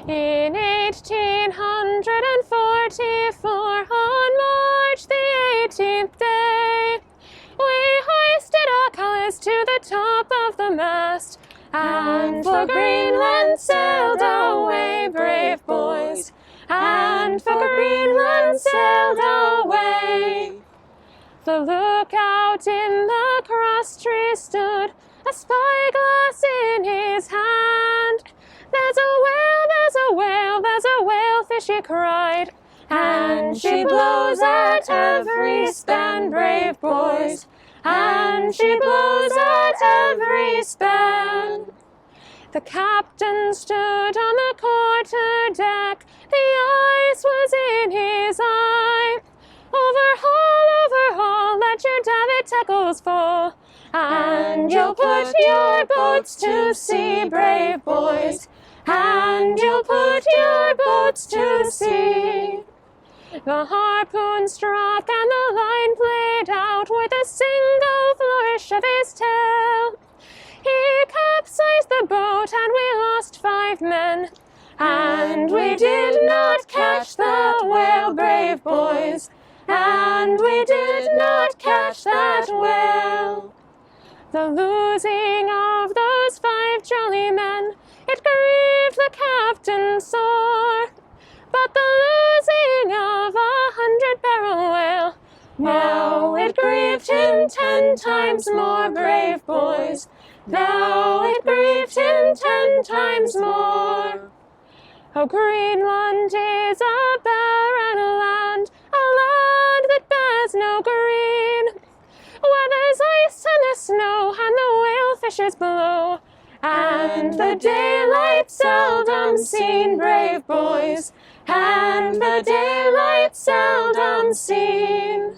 In 1844, on March the 18th day, we hoisted our colors to the top of the mast, and for Greenland sailed away, brave boys, and for Greenland sailed away. The lookout in the cross tree stood, a spyglass in his hand. There's a whale, there's a whale, there's a whalefish, he cried, and she blows at every span, brave boys, and she blows at every span. The captain stood on the quarter deck, the ice was in his eye. Overhaul, let your davit tackles fall, and you'll put your boats to sea, brave boys, and you'll put your boats to sea. The harpoon struck and the line played out with a single flourish of his tail. He capsized the boat and we lost 5 men, and we did not catch that whale, brave boys, and we did not catch that whale. The losing of those 5 jolly men, it grieved the captain sore, but the losing of 100-barrel whale, now it grieved him 10 times more, brave boys, now it grieved him 10 times more. Oh, Greenland is a barren land, a land that bears no green, where there's ice and the snow and the whalefishes blow, and the daylight seldom seen, brave boys, and the daylight seldom seen.